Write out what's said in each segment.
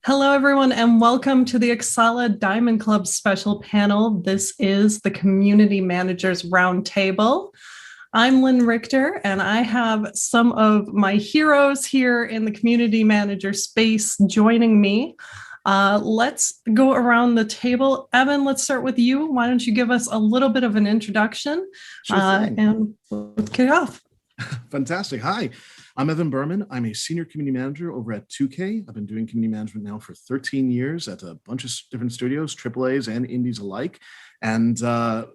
Hello, everyone, and welcome to the Xsolla Diamond Club special panel. This is the Community Managers Roundtable. I'm Lynn Richter, and I have some of my heroes here in the community manager space joining me. Let's go around the table. Evan, let's start with you. Why don't you give us a little bit of an introduction, and let's kick off. Fantastic. Hi, I'm Evan Berman. I'm a senior community manager over at 2K. I've been doing community management now for 13 years at a bunch of different studios, AAAs and indies alike. And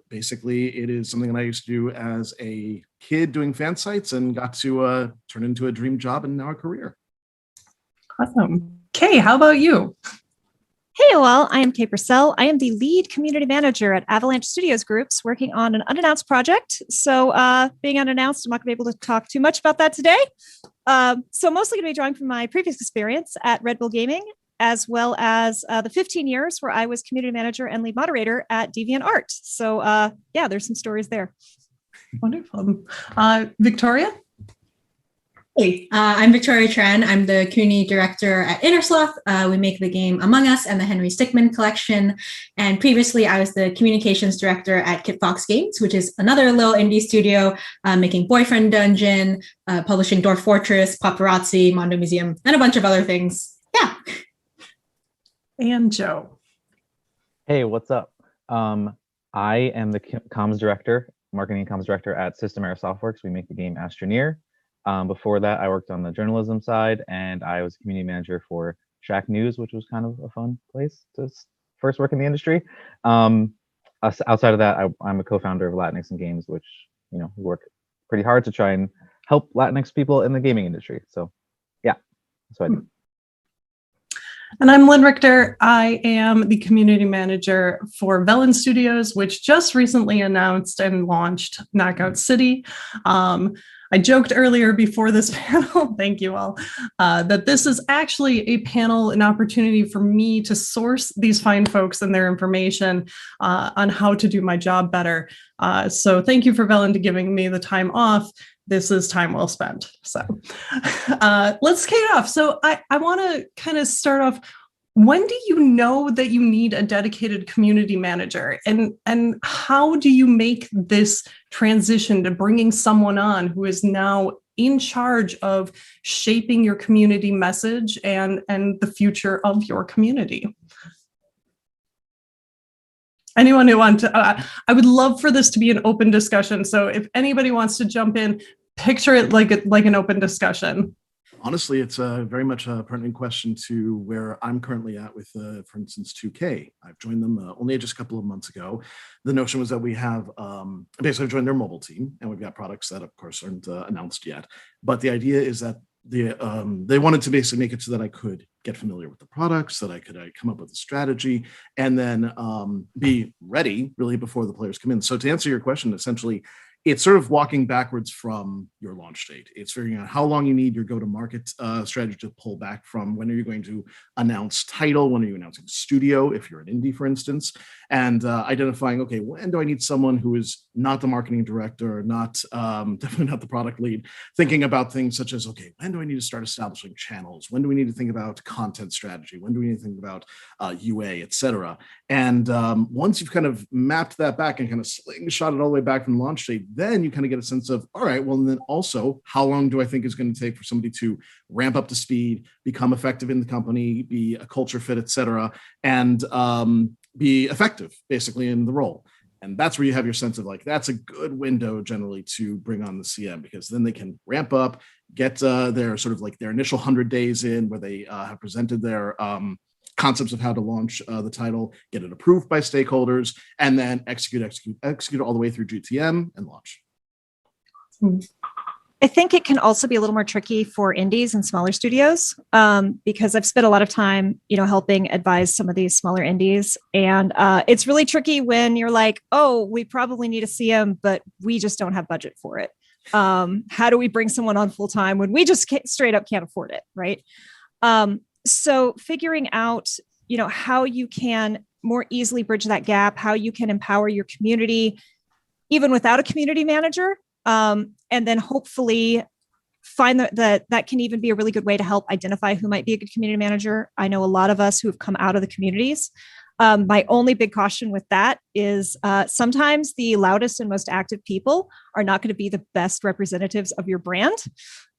basically, it is something that I used to do as a kid doing fan sites and got to turn into a dream job and now a career. Awesome. Kay, how about you? Hey, well, I am Kay Purcell. I am the lead community manager at Avalanche Studios Groups, working on an unannounced project. So being unannounced, I'm not going to be able to talk too much about that today. So mostly going to be drawing from my previous experience at Red Bull Gaming, as well as the 15 years where I was community manager and lead moderator at DeviantArt. So yeah, there's some stories there. Wonderful. Victoria? Hey, I'm Victoria Tran. I'm the community director at Sloth. We make the game Among Us and the Henry Stickmin collection. And previously, I was the communications director at Kit Fox Games, which is another little indie studio making Boyfriend Dungeon, publishing Dwarf Fortress, Paparazzi, Mondo Museum, and a bunch of other things. Yeah. And Joe. Hey, what's up? I am the comms director, marketing and comms director at System Softworks. We make the game Astroneer. Before that, I worked on the journalism side, and I was community manager for Shack News, which was kind of a fun place to first work in the industry. Outside of that, I'm a co-founder of Latinx in Games, which, we work pretty hard to try and help Latinx people in the gaming industry. So yeah, that's what I do. And I'm Lynn Richter. I am the community manager for Velan Studios, which just recently announced and launched Knockout City. I joked earlier before this panel, thank you all, that this is actually a panel, an opportunity for me to source these fine folks and their information on how to do my job better. So thank you for Velan to giving me the time off. This is time well spent. So let's kick it off. So I want to kind of start off. When do you know that you need a dedicated community manager, and how do you make this transition to bringing someone on who is now in charge of shaping your community message and the future of your community? Anyone who wants to, I would love for this to be an open discussion. So if anybody wants to jump in, picture it like an open discussion. Honestly, it's very much a pertinent question to where I'm currently at with, for instance, 2K. I've joined them only just a couple of months ago. The notion was that we have, basically I've joined their mobile team, and we've got products that, of course, aren't announced yet. But the idea is that they wanted to basically make it so that I could get familiar with the products, that I could come up with a strategy, and then be ready really before the players come in. So to answer your question, essentially, it's sort of walking backwards from your launch date. It's figuring out how long you need your go-to-market strategy to pull back from. When are you going to announce title? When are you announcing studio, if you're an indie, for instance? And identifying, okay, when do I need someone who is not the marketing director, not definitely not the product lead, thinking about things such as, okay, when do I need to start establishing channels? When do we need to think about content strategy? When do we need to think about UA, et cetera? And once you've kind of mapped that back and kind of slingshot it all the way back from the launch date, then you kind of get a sense of, all right, well, and then also, how long do I think is going to take for somebody to ramp up to speed, become effective in the company, be a culture fit, et cetera, and be effective, basically, in the role. And that's where you have your sense of, like, that's a good window generally to bring on the CM, because then they can ramp up, get their sort of like their initial 100 days in where they have presented their concepts of how to launch the title, get it approved by stakeholders, and then execute all the way through GTM and launch. I think it can also be a little more tricky for indies and smaller studios because I've spent a lot of time, helping advise some of these smaller indies. And it's really tricky when you're like, oh, we probably need a CM, but we just don't have budget for it. How do we bring someone on full time when we just straight up can't afford it, right? So figuring out, how you can more easily bridge that gap, how you can empower your community, even without a community manager. And then hopefully find that can even be a really good way to help identify who might be a good community manager. I know a lot of us who have come out of the communities. My only big caution with that is sometimes the loudest and most active people are not going to be the best representatives of your brand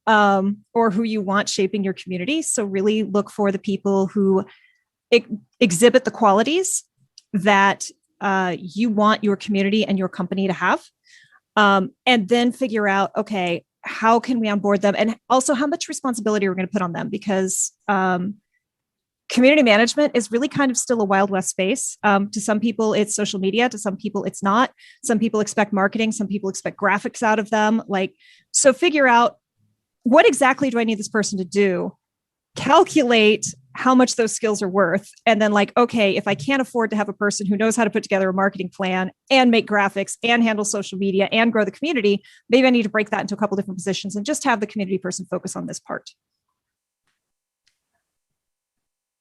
or who you want shaping your community. So really look for the people who exhibit the qualities that you want your community and your company to have. And then figure out, okay, how can we onboard them? And also how much responsibility we're going to put on them, because community management is really kind of still a Wild West space. To some people, it's social media. To some people, it's not. Some people expect marketing. Some people expect graphics out of them. So figure out, what exactly do I need this person to do? Calculate how much those skills are worth. And then okay, if I can't afford to have a person who knows how to put together a marketing plan and make graphics and handle social media and grow the community, maybe I need to break that into a couple different positions and just have the community person focus on this part.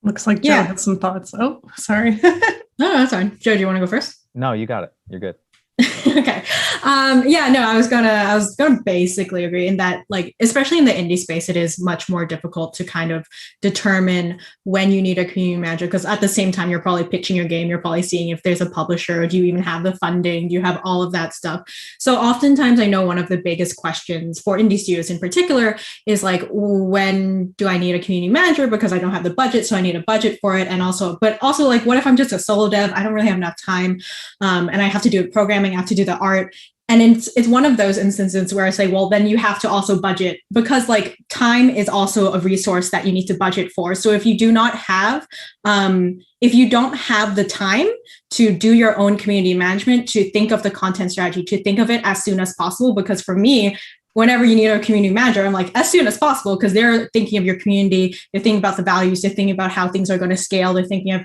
Looks like Joe has some thoughts. Oh, sorry. No, that's fine. Joe, do you want to go first? No, you got it. You're good. Okay. I was gonna basically agree in that, especially in the indie space, it is much more difficult to kind of determine when you need a community manager, because at the same time, you're probably pitching your game, you're probably seeing if there's a publisher, do you even have the funding, do you have all of that stuff. So oftentimes I know one of the biggest questions for indie studios in particular is when do I need a community manager, because I don't have the budget, so I need a budget for it. And also what if I'm just a solo dev, I don't really have enough time, and I have to do programming, I have to do the art. And it's one of those instances where I say, well, then you have to also budget, because time is also a resource that you need to budget for. So if you do not have, if you don't have the time to do your own community management, to think of the content strategy, to think of it as soon as possible, because for me, whenever you need a community manager, I'm as soon as possible, because they're thinking of your community, they're thinking about the values, they're thinking about how things are going to scale, they're thinking of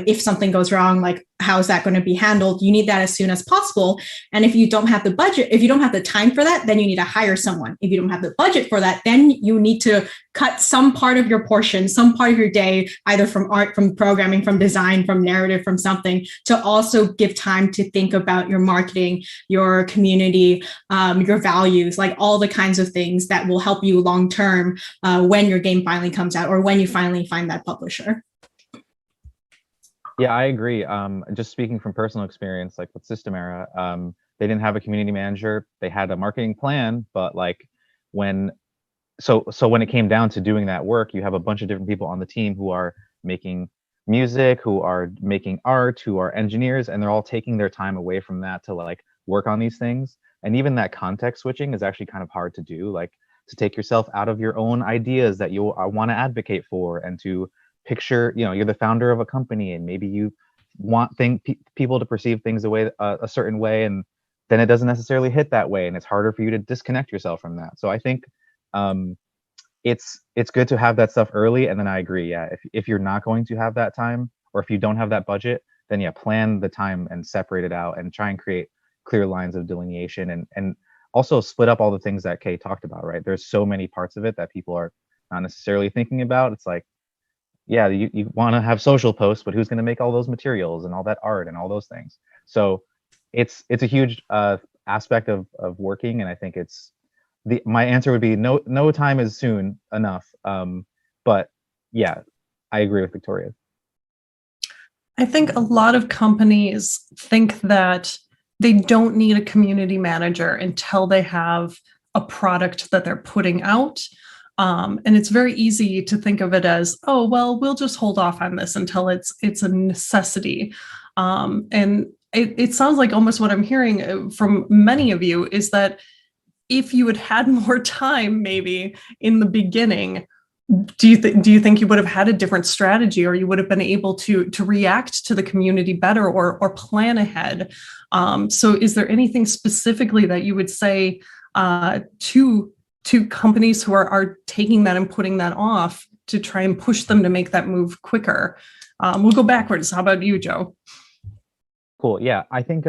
if something goes wrong, how is that going to be handled? You need that as soon as possible. And if you don't have the budget, if you don't have the time for that, then you need to hire someone. If you don't have the budget for that, then you need to cut some part of your portion, some part of your day, either from art, from programming, from design, from narrative, from something, to also give time to think about your marketing, your community, your values, all the kinds of things that will help you long term when your game finally comes out or when you finally find that publisher. Yeah, I agree. Just speaking from personal experience, with Systemera, they didn't have a community manager. They had a marketing plan, but when it came down to doing that work, you have a bunch of different people on the team who are making music, who are making art, who are engineers, and they're all taking their time away from that to work on these things. And even that context switching is actually kind of hard to do, to take yourself out of your own ideas that you want to advocate for, and to picture, you're the founder of a company and maybe you want people to perceive things a certain way, and then it doesn't necessarily hit that way, and it's harder for you to disconnect yourself from that. So I think it's good to have that stuff early. And then I agree, if you're not going to have that time, or if you don't have that budget, then plan the time and separate it out and try and create clear lines of delineation, and also split up all the things that Kay talked about, right? There's so many parts of it that people are not necessarily thinking about. It's you want to have social posts, but who's going to make all those materials and all that art and all those things? So it's a huge aspect of working, and I think my answer would be no time is soon enough. But yeah, I agree with Victoria. I think a lot of companies think that they don't need a community manager until they have a product that they're putting out. And it's very easy to think of it as, oh, well, we'll just hold off on this until it's a necessity. And it sounds like almost what I'm hearing from many of you is that if you had had more time, maybe in the beginning, do you think you would have had a different strategy, or you would have been able to react to the community better, or plan ahead? So is there anything specifically that you would say to companies who are taking that and putting that off to try and push them to make that move quicker? We'll go backwards. How about you, Joe? Cool. Yeah, I think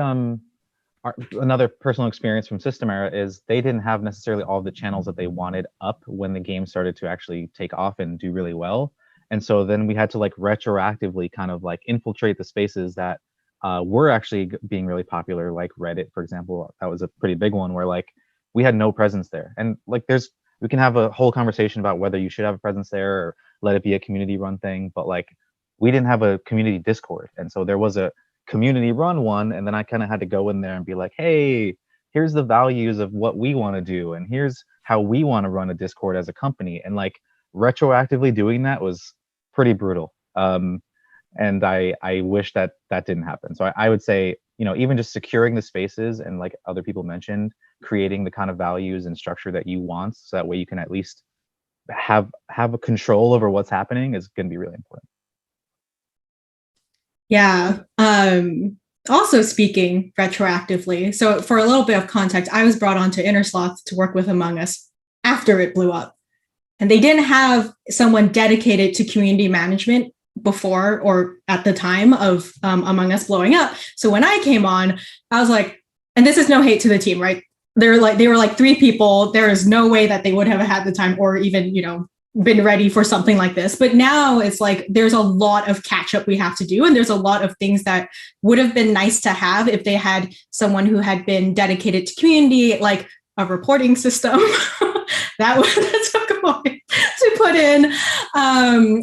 another personal experience from Systemera is they didn't have necessarily all the channels that they wanted up when the game started to actually take off and do really well. And so then we had to retroactively kind of infiltrate the spaces that were actually being really popular, like Reddit, for example. That was a pretty big one where we had no presence there. And there's we can have a whole conversation about whether you should have a presence there or let it be a community run thing. But like, we didn't have a community Discord. And so there was a community run one. And then I kind of had to go in there and be like, hey, here's the values of what we want to do. And here's how we want to run a Discord as a company. And like retroactively doing that was pretty brutal. And I wish that didn't happen. So I would say, even just securing the spaces and like other people mentioned, creating the kind of values and structure that you want, so that way you can at least have a control over what's happening is going to be really important. Yeah. Also speaking retroactively, so for a little bit of context, I was brought on to Sloth to work with Among Us after it blew up. And they didn't have someone dedicated to community management before or at the time of Among Us blowing up. So when I came on, I was like, and this is no hate to the team, right? They were like 3 people. There is no way that they would have had the time or even, been ready for something like this. But now it's like there's a lot of catch up we have to do. And there's a lot of things that would have been nice to have if they had someone who had been dedicated to community, like a reporting system. that took a moment to put in,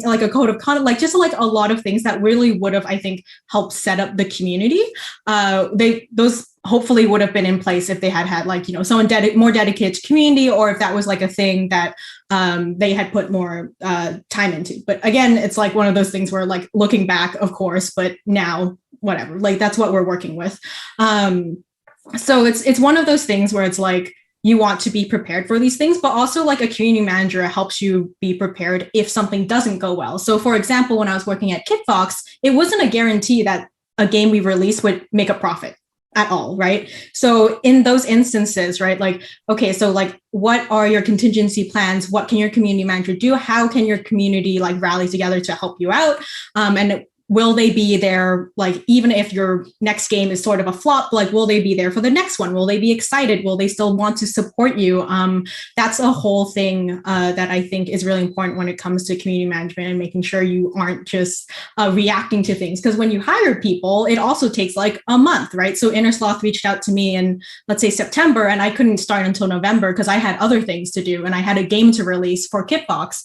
like a code of conduct, like just like a lot of things that really would have, I think, helped set up the community. Those hopefully would have been in place if they had like, someone more dedicated to community, or if that was like a thing that they had put more time into. But again, it's like one of those things where like looking back, of course, but now whatever, like that's what we're working with. So it's one of those things where it's like, you want to be prepared for these things, but also like a community manager helps you be prepared if something doesn't go well. So for example, when I was working at Kitfox, it wasn't a guarantee that a game we released would make a profit at all, right? So in those instances, right, like, okay, so like, what are your contingency plans? What can your community manager do? How can your community like rally together to help you out? And will they be there, like, even if your next game is sort of a flop, like, will they be there for the next one? Will they be excited? Will they still want to support you? That's a whole thing that I think is really important when it comes to community management and making sure you aren't just reacting to things. Because when you hire people, it also takes like a month, right? So Sloth reached out to me in, let's say, September, and I couldn't start until November because I had other things to do and I had a game to release for Kitfox.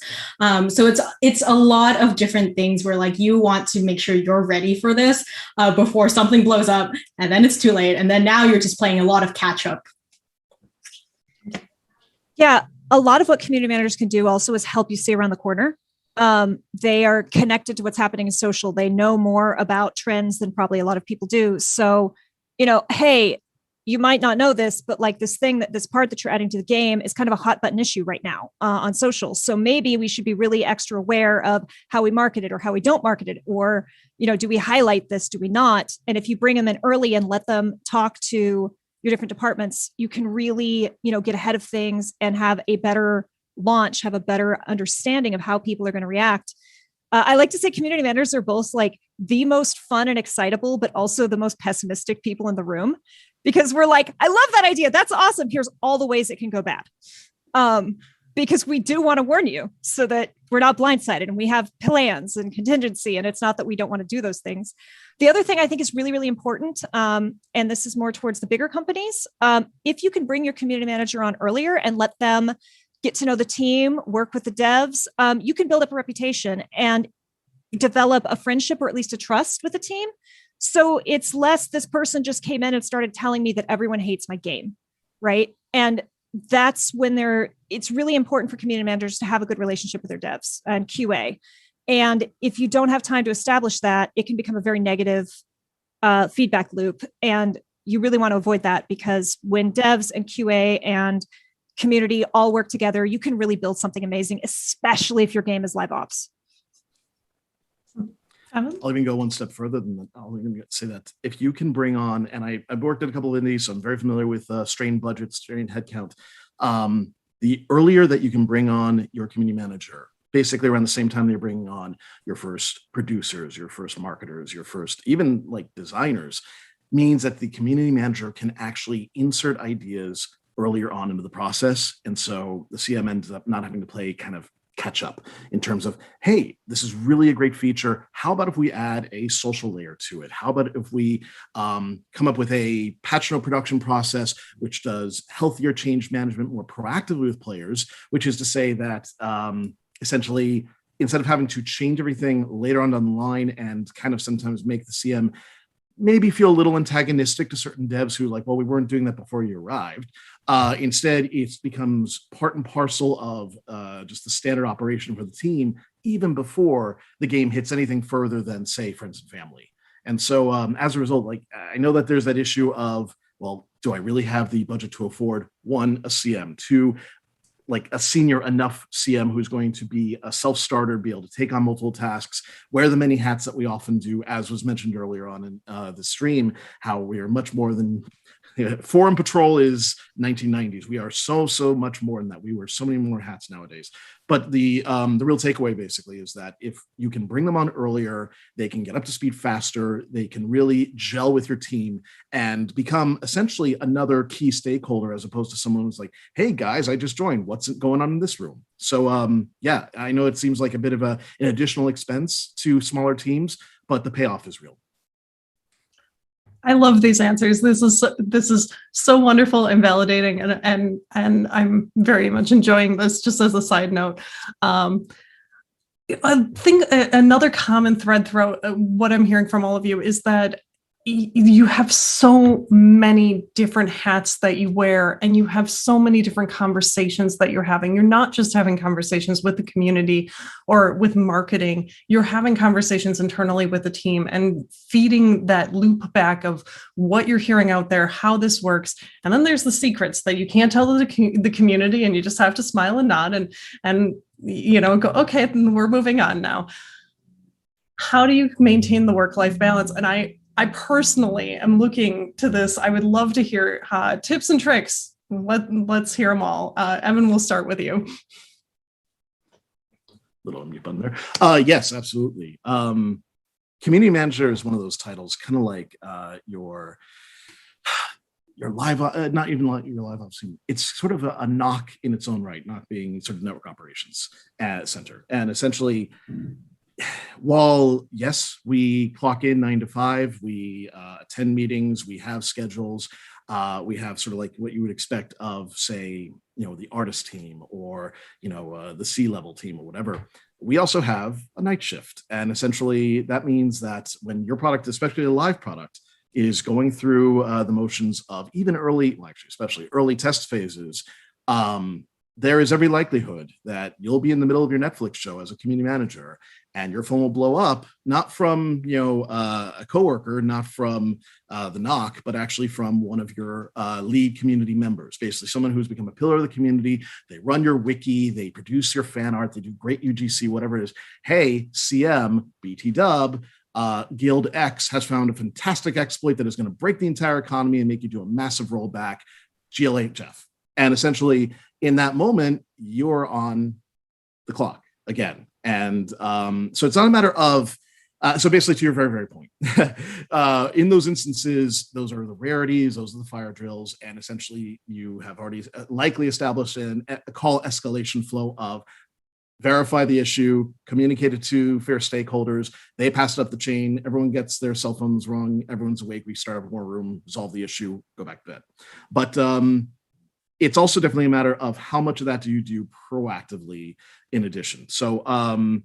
So it's a lot of different things where like you want to make sure you're ready for this before something blows up, and then it's too late, and then now you're just playing a lot of catch up. Yeah, a lot of what community managers can do also is help you see around the corner. They are connected to what's happening in social. They know more about trends than probably a lot of people do. So, hey, you might not know this, but like this part that you're adding to the game is kind of a hot button issue right now on social. So maybe we should be really extra aware of how we market it or how we don't market it, or, do we highlight this? Do we not? And if you bring them in early and let them talk to your different departments, you can really, get ahead of things and have a better launch, have a better understanding of how people are going to react. I like to say community managers are both like the most fun and excitable, but also the most pessimistic people in the room, because we're like, I love that idea. That's awesome. Here's all the ways it can go bad. Because we do want to warn you so that we're not blindsided, and we have plans and contingency. And it's not that we don't want to do those things. The other thing I think is really, really important, and this is more towards the bigger companies, if you can bring your community manager on earlier and let them get to know the team, work with the devs, you can build up a reputation and develop a friendship or at least a trust with the team. So it's less this person just came in and started telling me that everyone hates my game, right? And that's when it's really important for community managers to have a good relationship with their devs and QA. And if you don't have time to establish that, it can become a very negative feedback loop. And you really want to avoid that, because when devs and QA and community all work together, you can really build something amazing, especially if your game is live ops. I'll even go one step further than that. I'll even say that if you can bring on, and I've worked at a couple of indies, so I'm very familiar with strained budgets, strained headcount. The earlier that you can bring on your community manager, basically around the same time you're bringing on your first producers, your first marketers, your first even like designers, means that the community manager can actually insert ideas earlier on into the process. And so the CM ends up not having to play kind of catch up in terms of, hey, this is really a great feature. How about if we add a social layer to it? How about if we come up with a patch note production process which does healthier change management more proactively with players, which is to say that essentially, instead of having to change everything later on down the line and kind of sometimes make the CM maybe feel a little antagonistic to certain devs who like, well, we weren't doing that before you arrived. Instead, it becomes part and parcel of just the standard operation for the team, even before the game hits anything further than, say, friends and family. And so as a result, like, I know that there's that issue of, well, do I really have the budget to afford, one, a CM, two, like a senior enough CM who's going to be a self-starter, be able to take on multiple tasks, wear the many hats that we often do, as was mentioned earlier on in the stream, how we are much more than, Forum Patrol is 1990s. We are so much more than that. We wear so many more hats nowadays. But the real takeaway basically is that if you can bring them on earlier, they can get up to speed faster, they can really gel with your team and become essentially another key stakeholder as opposed to someone who's like, hey guys, I just joined. What's going on in this room? So yeah, I know it seems like a bit of an additional expense to smaller teams, but the payoff is real. I love these answers. This is so wonderful and validating, and I'm very much enjoying this. Just as a side note, I think another common thread throughout what I'm hearing from all of you is that you have so many different hats that you wear, and you have so many different conversations that you're having. You're not just having conversations with the community or with marketing. You're having conversations internally with the team and feeding that loop back of what you're hearing out there, how this works. And then there's the secrets that you can't tell the community, and you just have to smile and nod and go, okay, we're moving on now. How do you maintain the work-life balance? And I personally am looking to this. I would love to hear tips and tricks. Let's hear them all. Evan, we'll start with you. Little unmute button there. Yes, absolutely. Community manager is one of those titles, kind of like your live, not even like your live ops team. It's sort of a knock in its own right, not being sort of network operations center. And essentially, while yes, we clock in 9 to 5, we attend meetings, we have schedules, we have sort of like what you would expect of, say, the artist team or the C-level team or whatever. We also have a night shift, and essentially that means that when your product, especially a live product, is going through the motions of even especially early test phases, there is every likelihood that you'll be in the middle of your Netflix show as a community manager, and your phone will blow up, not from a coworker, not from the knock, but actually from one of your lead community members, basically someone who's become a pillar of the community. They run your wiki, they produce your fan art, they do great UGC, whatever it is. Hey, CM, BT Dub, Guild X has found a fantastic exploit that is going to break the entire economy and make you do a massive rollback, GLHF. And essentially, in that moment, you're on the clock again. And so it's not a matter of, so basically to your very, very point, in those instances, those are the rarities, those are the fire drills, and essentially you have already likely established a call escalation flow of verify the issue, communicate it to fair stakeholders, they pass it up the chain, everyone gets their cell phones wrong, everyone's awake, we start up more room, resolve the issue, go back to bed. But it's also definitely a matter of how much of that do you do proactively in addition. So often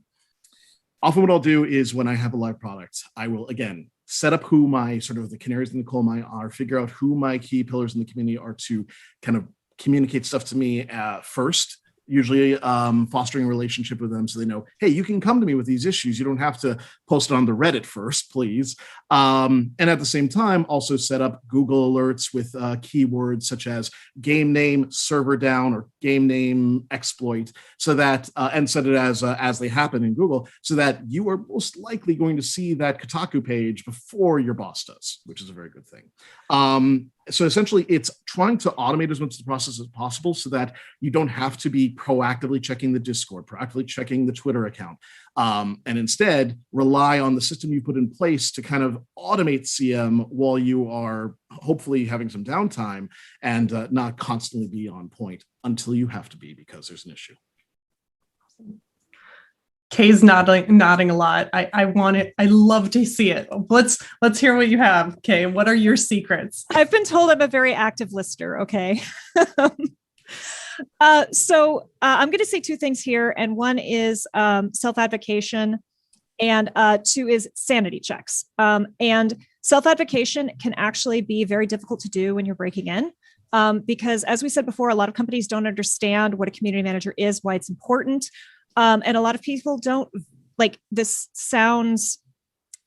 what I'll do is when I have a live product, I will, again, set up who my sort of the canaries in the coal mine are, figure out who my key pillars in the community are to kind of communicate stuff to me first, usually fostering a relationship with them so they know, hey, you can come to me with these issues. You don't have to post it on the Reddit first, please. And at the same time, also set up Google alerts with keywords such as game name, server down, or game name exploit, so that, and set it as they happen in Google, so that you are most likely going to see that Kotaku page before your boss does, which is a very good thing. So essentially, it's trying to automate as much of the process as possible so that you don't have to be proactively checking the Discord, proactively checking the Twitter account, and instead rely on the system you put in place to kind of automate CM while you are hopefully having some downtime and not constantly be on point until you have to be because there's an issue. Kay's nodding a lot. I want it. I love to see it. Let's hear what you have, Kay. What are your secrets? I've been told I'm a very active listener. Okay. So I'm going to say two things here. And one is self-advocation and two is sanity checks. And self-advocation can actually be very difficult to do when you're breaking in. Because as we said before, a lot of companies don't understand what a community manager is, why it's important. And a lot of people don't, like, this sounds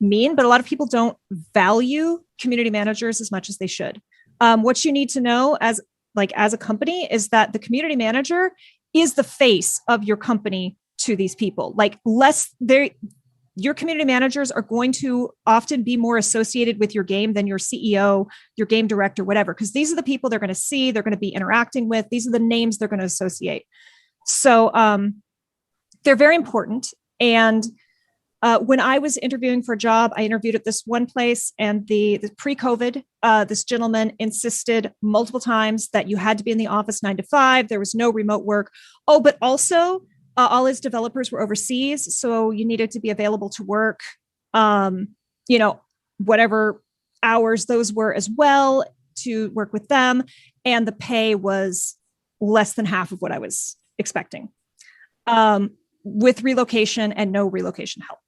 mean, but a lot of people don't value community managers as much as they should. What you need to know as a company is that the community manager is the face of your company to these people. Like, your community managers are going to often be more associated with your game than your CEO, your game director, whatever, because these are the people they're going to see, they're going to be interacting with. These are the names they're going to associate. So they're very important. And when I was interviewing for a job, I interviewed at this one place, and the pre-COVID, this gentleman insisted multiple times that you had to be in the office 9 to 5. There was no remote work. Oh, but also all his developers were overseas, so you needed to be available to work, whatever hours those were as well, to work with them. And the pay was less than half of what I was expecting, with relocation and no relocation help.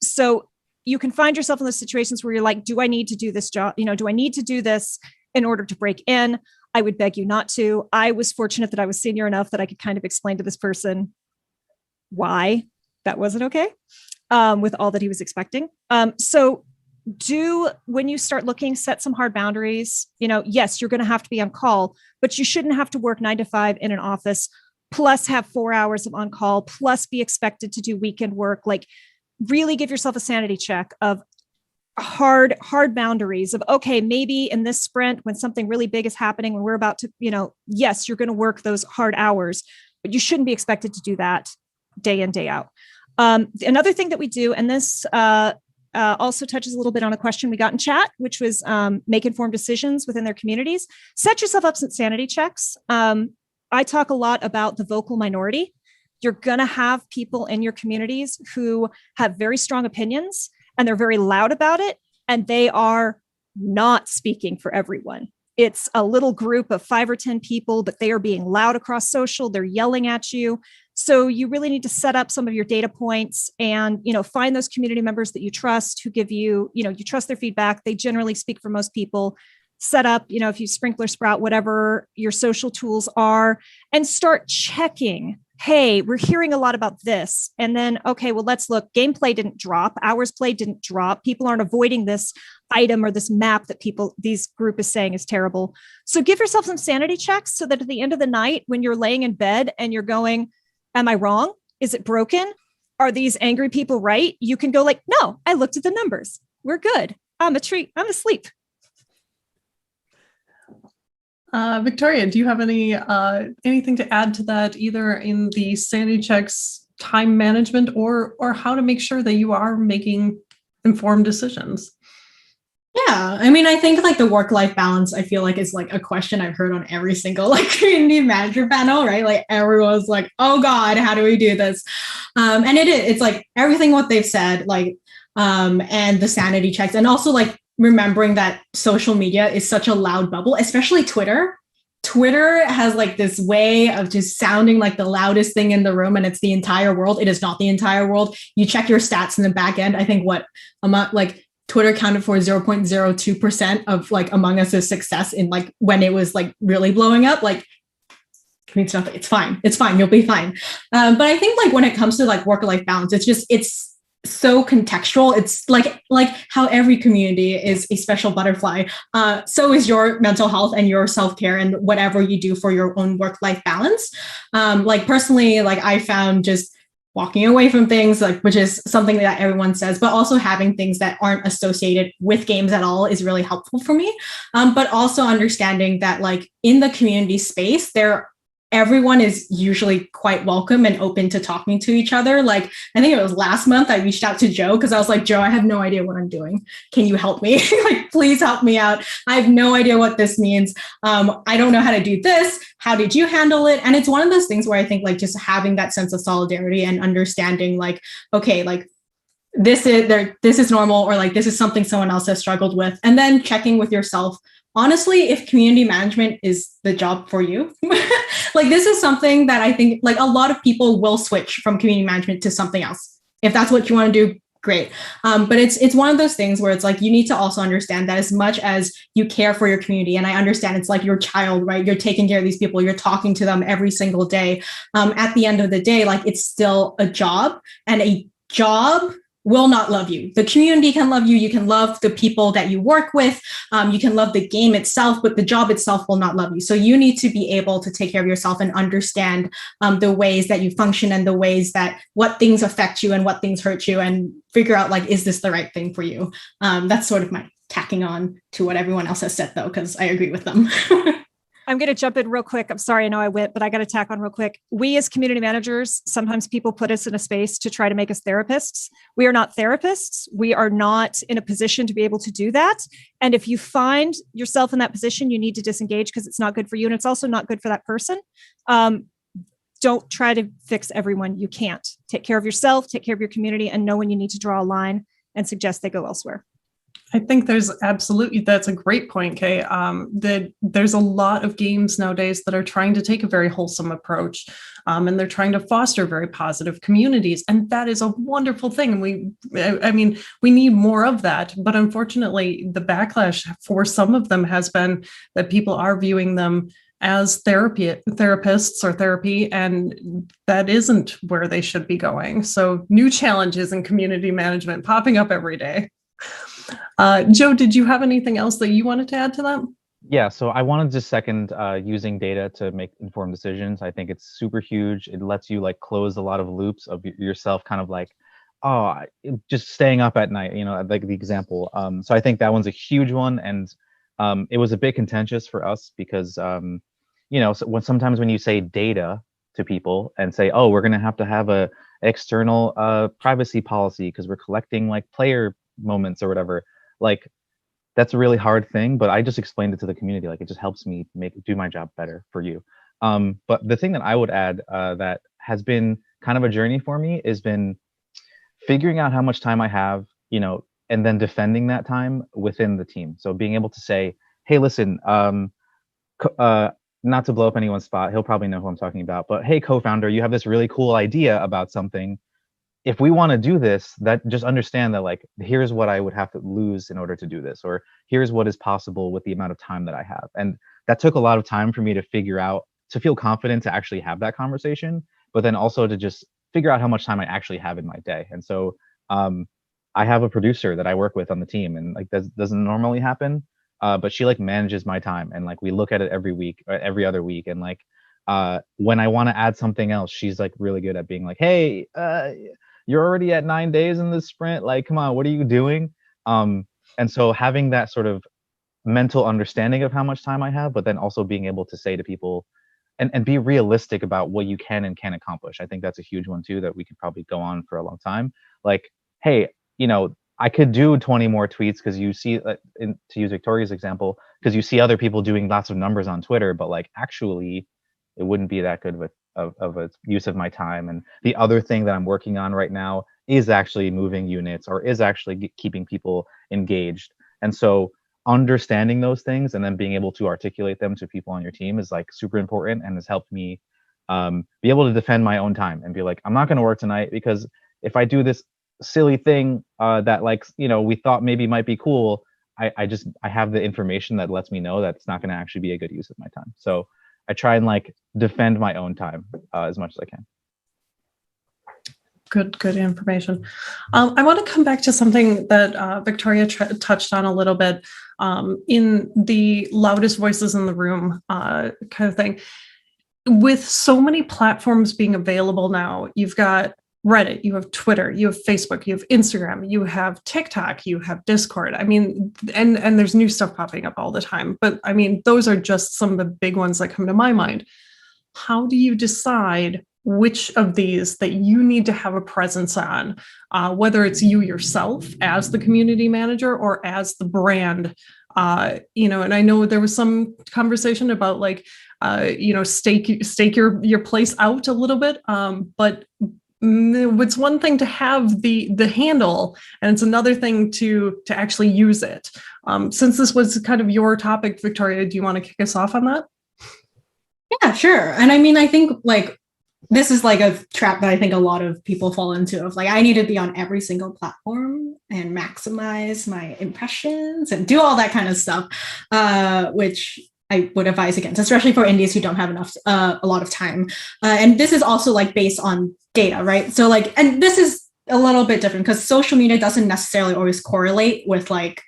So you can find yourself in those situations where you're like, do I need to do this job? Do I need to do this in order to break in? I would beg you not to. I was fortunate that I was senior enough that I could kind of explain to this person why that wasn't okay, with all that he was expecting. So when you start looking, set some hard boundaries. Yes, you're going to have to be on call, but you shouldn't have to work 9 to 5 in an office, plus have 4 hours of on call, plus be expected to do weekend work. Like, really give yourself a sanity check of hard boundaries of, okay, maybe in this sprint, when something really big is happening, when we're about to, yes, you're going to work those hard hours, but you shouldn't be expected to do that day in, day out. Another thing that we do, and this also touches a little bit on a question we got in chat, which was make informed decisions within their communities. Set yourself up some sanity checks. I talk a lot about the vocal minority. You're going to have people in your communities who have very strong opinions, and they're very loud about it, and they are not speaking for everyone. It's a little group of 5 or 10 people, but they are being loud across social. They're yelling at you. So you really need to set up some of your data points and, find those community members that you trust, who give you, you trust their feedback. They generally speak for most people. Set up, if you sprinkler sprout, whatever your social tools are, and start checking. Hey, we're hearing a lot about this. And then, okay, well, let's look. Gameplay didn't drop. Hours played didn't drop. People aren't avoiding this item or this map that these group is saying is terrible. So give yourself some sanity checks so that at the end of the night, when you're laying in bed and you're going, am I wrong? Is it broken? Are these angry people right? You can go like, no, I looked at the numbers. We're good. I'm asleep. Victoria, do you have anything to add to that, either in the sanity checks, time management, or how to make sure that you are making informed decisions? Yeah, I think like the work-life balance, I feel like is like a question I've heard on every single like community manager panel, right? Like everyone's like, oh God, how do we do this? And it's like everything what they've said, like, and the sanity checks, and also like remembering that social media is such a loud bubble, especially Twitter. Twitter has like this way of just sounding like the loudest thing in the room, and it's the entire world. It is not the entire world. You check your stats in the back end. I think Twitter accounted for 0.02% of like Among Us's success in like when it was like really blowing up. Like, it's fine. It's fine. You'll be fine. But I think like when it comes to like work-life balance, it's so contextual. It's like how every community is a special butterfly. So is your mental health and your self-care and whatever you do for your own work-life balance. Like personally, like I found just walking away from things, like, which is something that everyone says, but also having things that aren't associated with games at all is really helpful for me. But also understanding that like in the community space, there everyone is usually quite welcome and open to talking to each other. Like, I think it was last month I reached out to Joe because I was like, Joe, I have no idea what I'm doing. Can you help me? Like, please help me out. I have no idea what this means. I don't know how to do this. How did you handle it? And it's one of those things where I think like just having that sense of solidarity and understanding like, okay, like this is normal, or like this is something someone else has struggled with. And then checking with yourself, honestly, if community management is the job for you, like this is something that I think like a lot of people will switch from community management to something else. If that's what you want to do, great. But it's one of those things where it's like, you need to also understand that as much as you care for your community, and I understand it's like your child, right? You're taking care of these people, you're talking to them every single day. At the end of the day, like it's still a job, and a job will not love you. The community can love you. You can love the people that you work with. You can love the game itself, but the job itself will not love you. So you need to be able to take care of yourself and understand the ways that you function and the ways that what things affect you and what things hurt you, and figure out like, is this the right thing for you? That's sort of my tacking on to what everyone else has said though, because I agree with them. I'm going to jump in real quick. I'm sorry, I know I went, but I got to tack on real quick. We as community managers, sometimes people put us in a space to try to make us therapists. We are not therapists. We are not in a position to be able to do that. And if you find yourself in that position, you need to disengage because it's not good for you. And it's also not good for that person. Don't try to fix everyone. You can't. Take care of yourself, take care of your community, and know when you need to draw a line and suggest they go elsewhere. I think that's a great point, Kay. That there's a lot of games nowadays that are trying to take a very wholesome approach, and they're trying to foster very positive communities, and that is a wonderful thing. And we need more of that. But unfortunately, the backlash for some of them has been that people are viewing them as therapists or therapy, and that isn't where they should be going. So new challenges in community management popping up every day. Joe, did you have anything else that you wanted to add to that? Yeah, so I wanted to second using data to make informed decisions. I think it's super huge. It lets you like close a lot of loops of yourself, kind of like, just staying up at night, like the example. So I think that one's a huge one. And it was a bit contentious for us because, sometimes when you say data to people and say, oh, we're going to have a external privacy policy because we're collecting like player moments or whatever, like that's a really hard thing. But I just explained it to the community, like it just helps me do my job better for you. But the thing that I would add that has been kind of a journey for me has been figuring out how much time I have, and then defending that time within the team. So being able to say, hey, listen, not to blow up anyone's spot, he'll probably know who I'm talking about, but hey, co-founder, you have this really cool idea about something. If we want to do this, that just understand that like, here's what I would have to lose in order to do this, or here's what is possible with the amount of time that I have. And that took a lot of time for me to figure out, to feel confident to actually have that conversation, but then also to just figure out how much time I actually have in my day. And so I have a producer that I work with on the team, and like that doesn't normally happen, but she like manages my time, and like we look at it every week or every other week. And like when I want to add something else, she's like really good at being like, hey, you're already at 9 days in this sprint. Like, come on, what are you doing? And so having that sort of mental understanding of how much time I have, but then also being able to say to people and be realistic about what you can and can't accomplish. I think that's a huge one too, that we could probably go on for a long time. Like, hey, I could do 20 more tweets because you see, to use Victoria's example, because you see other people doing lots of numbers on Twitter, but like actually it wouldn't be that good of a use of my time. And the other thing that I'm working on right now is actually moving units, or is actually keeping people engaged. And so understanding those things and then being able to articulate them to people on your team is like super important, and has helped me be able to defend my own time and be like, I'm not going to work tonight because if I do this silly thing that like, we thought maybe might be cool, I have the information that lets me know that it's not going to actually be a good use of my time. So I try and like defend my own time as much as I can. Good information. I want to come back to something that Victoria touched on a little bit in the loudest voices in the room kind of thing. With so many platforms being available now, you've got Reddit, you have Twitter, you have Facebook, you have Instagram, you have TikTok, you have Discord. I mean, and there's new stuff popping up all the time. But I mean, those are just some of the big ones that come to my mind. how do you decide which of these that you need to have a presence on, whether it's you yourself as the community manager or as the brand? And I know there was some conversation about like, stake your place out a little bit, but it's one thing to have the handle, and it's another thing to actually use it. Since this was kind of your topic, Victoria, do you want to kick us off on that? Yeah, sure. And I mean, I think like this is like a trap that I think a lot of people fall into, of like, I need to be on every single platform and maximize my impressions and do all that kind of stuff, which I would advise against, especially for indies who don't have a lot of time. And this is also like based on data, right? So like, and this is a little bit different because social media doesn't necessarily always correlate with like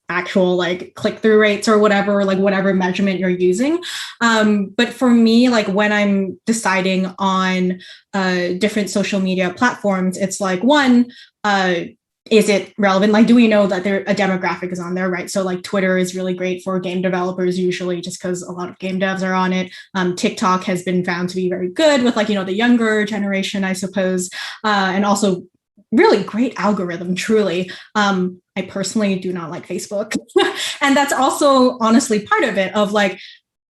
actual like click-through rates or whatever, like whatever measurement you're using. But for me, like when I'm deciding on different social media platforms, it's like, one, is it relevant? Like, do we know that a demographic is on there, right? So like Twitter is really great for game developers usually, just because a lot of game devs are on it. TikTok has been found to be very good with like, the younger generation, I suppose. And also really great algorithm, truly. I personally do not like Facebook. And that's also honestly part of it, of like,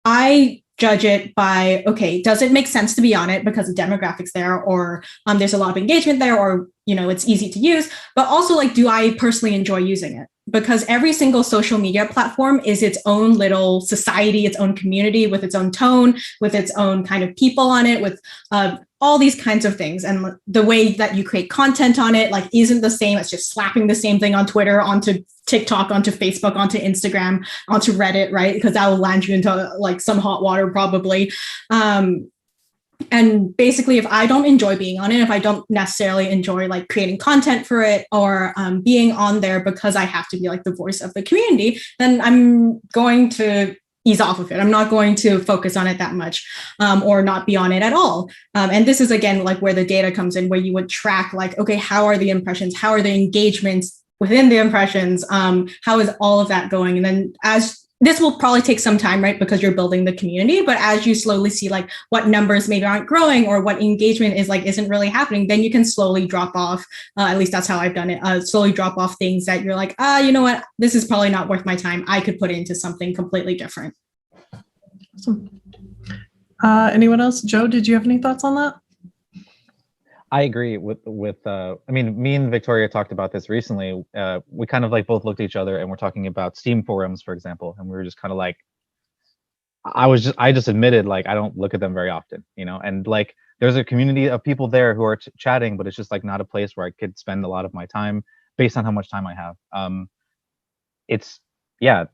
I judge it by, okay, does it make sense to be on it because the demographics there, or there's a lot of engagement there, or, it's easy to use, but also like, do I personally enjoy using it? Because every single social media platform is its own little society, its own community, with its own tone, with its own kind of people on it, with all these kinds of things. And the way that you create content on it, like, isn't the same as just slapping the same thing on Twitter, onto TikTok, onto Facebook, onto Instagram, onto Reddit, right? Because that will land you into like some hot water probably. And basically, if I don't enjoy being on it, if I don't necessarily enjoy like creating content for it, or being on there because I have to be like the voice of the community, then I'm going to ease off of it. I'm not going to focus on it that much, or not be on it at all. And this is, again, like where the data comes in, where you would track like, okay, how are the impressions? How are the engagements within the impressions? How is all of that going? And then this will probably take some time, right? Because you're building the community, but as you slowly see like what numbers maybe aren't growing, or what engagement is like isn't really happening, then you can slowly drop off. At least that's how I've done it. Slowly drop off things that you're like, you know what? This is probably not worth my time. I could put it into something completely different. Awesome. Anyone else? Joe, did you have any thoughts on that? I agree with I mean, me and Victoria talked about this recently. We kind of like both looked at each other and we're talking about Steam forums, for example, and we were just kind of like, I just admitted like I don't look at them very often, and like there's a community of people there who are chatting, but it's just like not a place where I could spend a lot of my time based on how much time I have. It's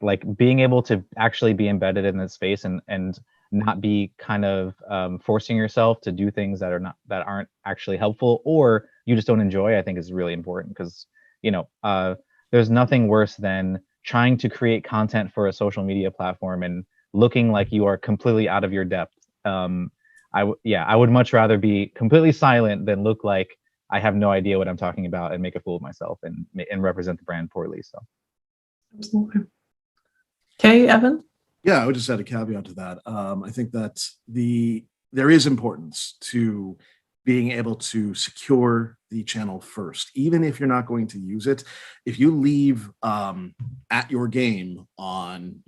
like being able to actually be embedded in this space and not be kind of forcing yourself to do things that aren't actually helpful, or you just don't enjoy, I think is really important, because there's nothing worse than trying to create content for a social media platform and looking like you are completely out of your depth. I would much rather be completely silent than look like I have no idea what I'm talking about and make a fool of myself and represent the brand poorly. So absolutely. Okay, Evan. Yeah, I would just add a caveat to that. I think that there is importance to being able to secure the channel first, even if you're not going to use it. If you leave at your game on,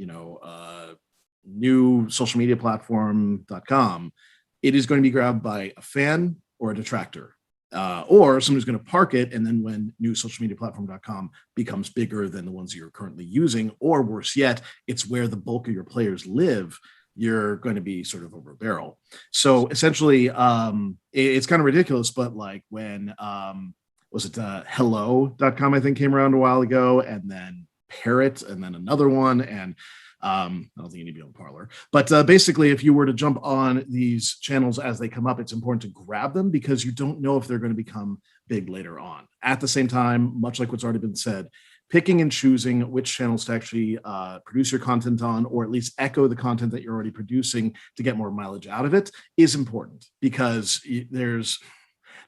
new social media platform.com, it is going to be grabbed by a fan or a detractor. Or someone who's going to park it, and then when new social media platform.com becomes bigger than the ones you're currently using, or worse yet, it's where the bulk of your players live, you're going to be sort of over a barrel. So essentially, it's kind of ridiculous, but like when, was it hello.com, I think came around a while ago, and then Parrot, and then another one, and I don't think you need to be on Parlor, but basically, if you were to jump on these channels as they come up, it's important to grab them because you don't know if they're going to become big later on. At the same time, much like what's already been said, picking and choosing which channels to actually produce your content on, or at least echo the content that you're already producing to get more mileage out of it, is important, because there's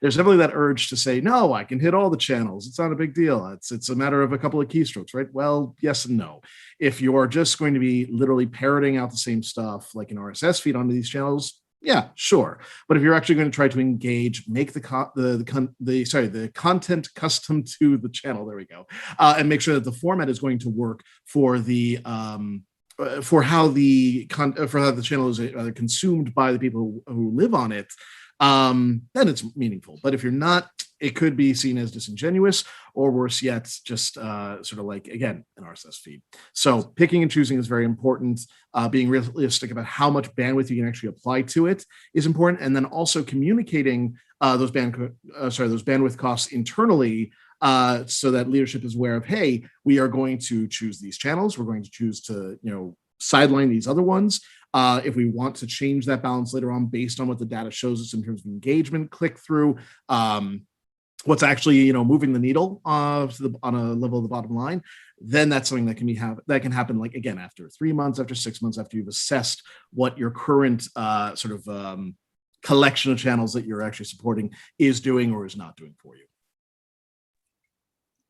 definitely that urge to say, no, I can hit all the channels. It's not a big deal. It's a matter of a couple of keystrokes, right? Well, yes and no. If you're just going to be literally parroting out the same stuff like an RSS feed onto these channels, Yeah, sure. But if you're actually going to try to engage, make the content custom to the channel, there we go, and make sure that the format is going to work for the for how the channel is consumed by the people who live on it, then it's meaningful. But if you're not, it could be seen as disingenuous, or worse yet, just sort of like, again, an RSS feed. So picking and choosing is very important. Being realistic about how much bandwidth you can actually apply to it is important. And then also communicating those bandwidth costs internally, so that leadership is aware of, hey, we are going to choose these channels. We're going to choose to, sideline these other ones. If we want to change that balance later on based on what the data shows us in terms of engagement, click through, what's actually moving the needle on a level of the bottom line, then that's something that can happen, like, again, after 3 months, after 6 months, after you've assessed what your current collection of channels that you're actually supporting is doing or is not doing for you.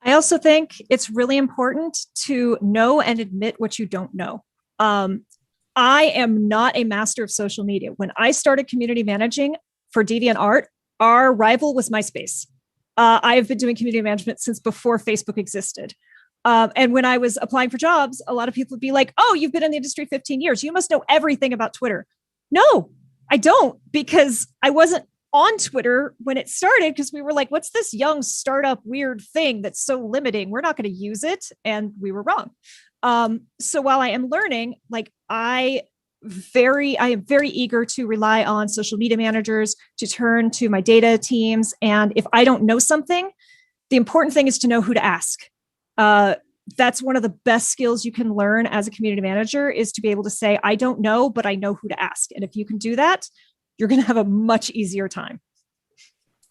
I also think it's really important to know and admit what you don't know. I am not a master of social media. When I started community managing for DeviantArt, our rival was MySpace. I have been doing community management since before Facebook existed. And when I was applying for jobs, a lot of people would be like, oh, you've been in the industry 15 years. You must know everything about Twitter. No, I don't, because I wasn't on Twitter when it started, because we were like, what's this young startup weird thing that's so limiting? We're not going to use it. And we were wrong. So while I am learning, I am very eager to rely on social media managers, to turn to my data teams. And if I don't know something, the important thing is to know who to ask. That's one of the best skills you can learn as a community manager, is to be able to say, I don't know, but I know who to ask. And if you can do that, you're going to have a much easier time.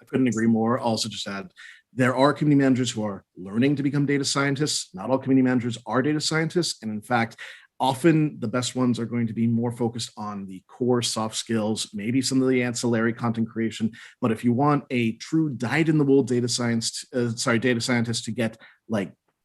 I couldn't agree more. Also, just add, there are community managers who are learning to become data scientists. Not all community managers are data scientists. And in fact, often the best ones are going to be more focused on the core soft skills, maybe some of the ancillary content creation. But if you want a true dyed-in-the-wool data scientist to get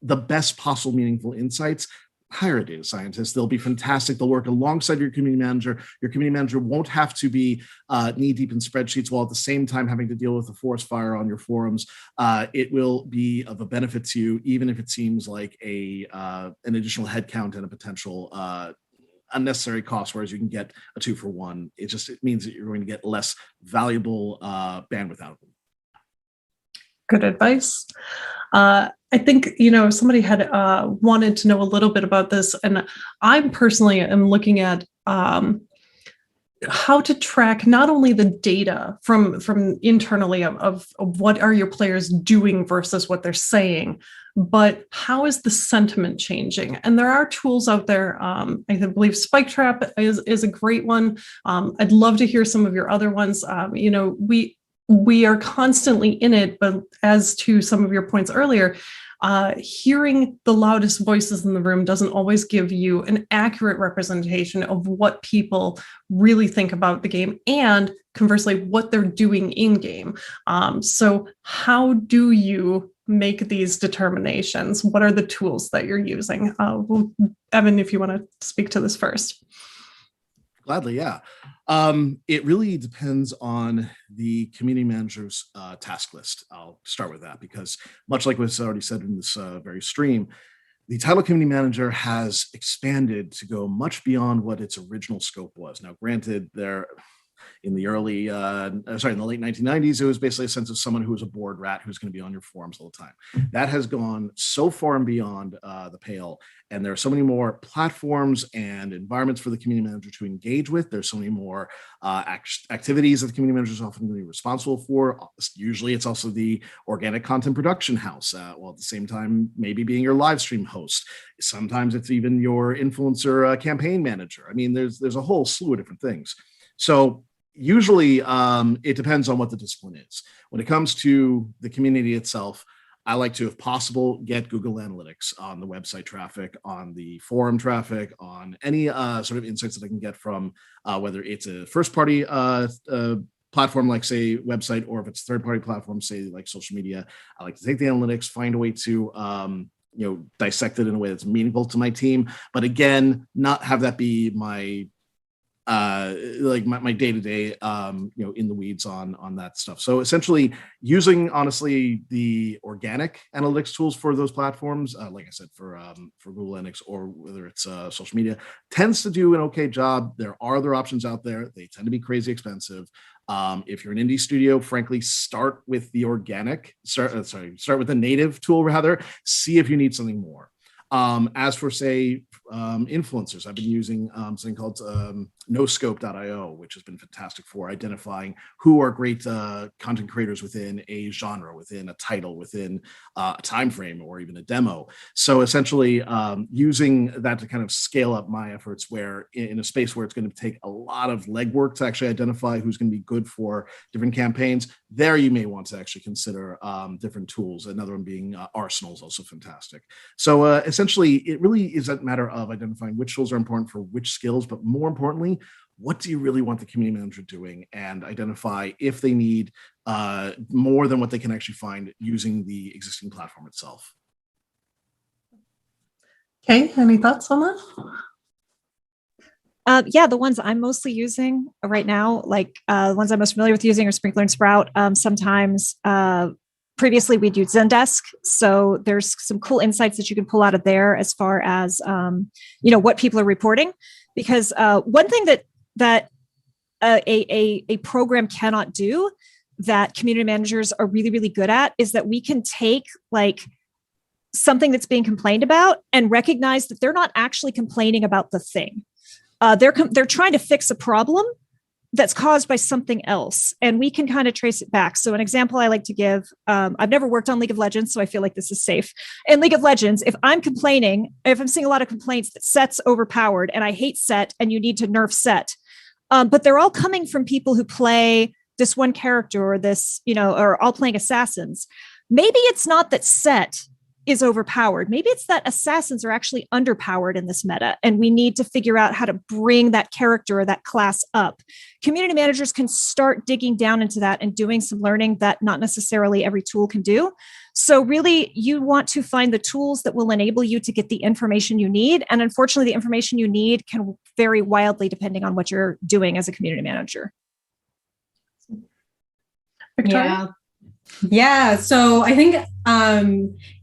the best possible meaningful insights, hire a data scientist. They'll be fantastic. They'll work alongside your community manager. Your community manager won't have to be knee-deep in spreadsheets while at the same time having to deal with a forest fire on your forums. It will be of a benefit to you, even if it seems like an additional headcount and a potential unnecessary cost, whereas you can get a 2-for-1. It means that you're going to get less valuable bandwidth out of them. Good advice. I think, somebody had wanted to know a little bit about this, and I personally am looking at how to track not only the data from internally of what are your players doing versus what they're saying, but how is the sentiment changing? And there are tools out there. I believe SpikeTrap is a great one. I'd love to hear some of your other ones. We are constantly in it, but as to some of your points earlier, hearing the loudest voices in the room doesn't always give you an accurate representation of what people really think about the game, and conversely, what they're doing in game. So how do you make these determinations? What are the tools that you're using? Evan, if you want to speak to this first. Gladly, yeah. It really depends on the community manager's task list. I'll start with that because, much like was already said in this very stream, the title community manager has expanded to go much beyond what its original scope was. Now, granted, in the late 1990s, it was basically a sense of someone who was a bored rat who's going to be on your forums all the time. That has gone so far and beyond the pale, and there are so many more platforms and environments for the community manager to engage with. There's so many more activities that the community manager is often going to be responsible for. Usually, it's also the organic content production house, while at the same time maybe being your live stream host. Sometimes it's even your influencer campaign manager. I mean, there's a whole slew of different things. So usually it depends on what the discipline is. When it comes to the community itself, I like to, if possible, get Google Analytics on the website traffic, on the forum traffic, on any sort of insights that I can get from whether it's a first-party platform like, say, website, or if it's a third-party platform, say, like social media. I like to take the analytics, find a way to dissect it in a way that's meaningful to my team. But again, not have that be my like my day-to-day, in the weeds on that stuff. So essentially using, honestly, the organic analytics tools for those platforms, like I said, for Google Analytics or whether it's social media, tends to do an okay job. There are other options out there. They tend to be crazy expensive. If you're an indie studio, frankly, start with the organic, start with the native tool rather, see if you need something more. As for, say, influencers, I've been using something called noscope.io, which has been fantastic for identifying who are great content creators within a genre, within a title, within a time frame, or even a demo. So essentially using that to kind of scale up my efforts, where in a space where it's going to take a lot of legwork to actually identify who's going to be good for different campaigns, there you may want to actually consider different tools. Another one being Arsenal is also fantastic. So essentially, it really is a matter of identifying which tools are important for which skills, but more importantly, what do you really want the community manager doing, and identify if they need more than what they can actually find using the existing platform itself. Okay, any thoughts on that? Yeah, the ones I'm mostly using right now, like the ones I'm most familiar with using are Sprinkler and Sprout. Sometimes previously we'd use Zendesk. So there's some cool insights that you can pull out of there as far as, what people are reporting. Because one thing that a program cannot do that community managers are really, really good at is that we can take like something that's being complained about and recognize that they're not actually complaining about the thing. They're trying to fix a problem that's caused by something else, and we can kind of trace it back. So an example I like to give, I've never worked on League of Legends, so I feel like this is safe. In League of Legends, if I'm seeing a lot of complaints that Set's overpowered and I hate Set and you need to nerf Set, but they're all coming from people who play this one character or this, or all playing assassins. Maybe it's not that Set is overpowered. Maybe it's that assassins are actually underpowered in this meta, and we need to figure out how to bring that character or that class up. Community managers can start digging down into that and doing some learning that not necessarily every tool can do. So really, you want to find the tools that will enable you to get the information you need. And unfortunately, the information you need can vary wildly depending on what you're doing as a community manager. Victoria? Yeah. So I think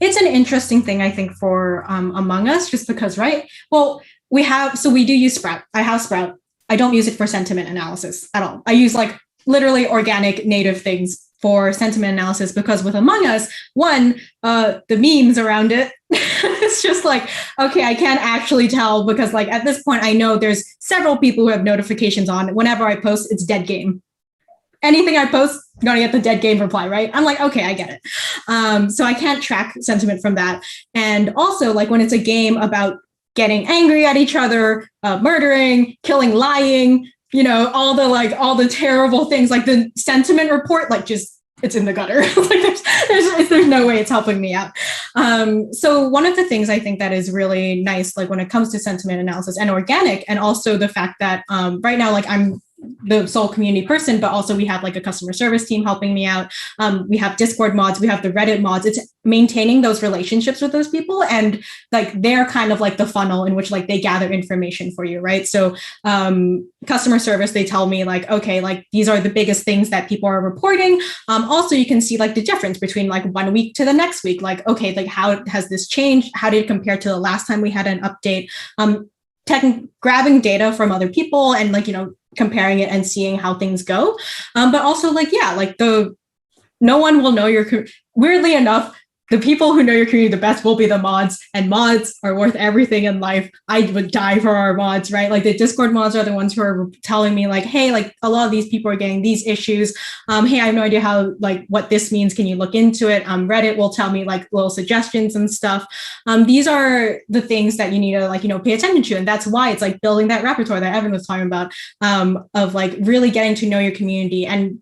it's an interesting thing, I think, for Among Us, just because, right? Well, we do use Sprout. I have Sprout. I don't use it for sentiment analysis at all. I use like literally organic native things for sentiment analysis, because with Among Us, one, the memes around it, it's just like, okay, I can't actually tell, because like at this point, I know there's several people who have notifications on. Whenever I post, it's dead game. Anything I post, gonna get the dead game reply, right? I'm like, okay, I get it. So I can't track sentiment from that. And also, like when it's a game about getting angry at each other, murdering, killing, lying, all the terrible things, like the sentiment report, like just it's in the gutter. Like there's no way it's helping me out. So one of the things I think that is really nice, like when it comes to sentiment analysis and organic, and also the fact that right now, like I'm the sole community person, but also we have like a customer service team helping me out. We have Discord mods, we have the Reddit mods. It's maintaining those relationships with those people, and like they're kind of like the funnel in which like they gather information for you, right? So customer service, they tell me like, okay, like these are the biggest things that people are reporting. Also, you can see like the difference between like 1 week to the next week. Like, okay, like how has this changed? How did it compare to the last time we had an update? Grabbing data from other people and like, comparing it and seeing how things go. But also like, yeah, like no one will know weirdly enough, the people who know your community the best will be the mods, and mods are worth everything in life. I would die for our mods, right? Like the Discord mods are the ones who are telling me like, hey, like a lot of these people are getting these issues. Hey, I have no idea how, like what this means. Can you look into it? Reddit will tell me like little suggestions and stuff. These are the things that you need to like, pay attention to. And that's why it's like building that repertoire that Evan was talking about, of like really getting to know your community, and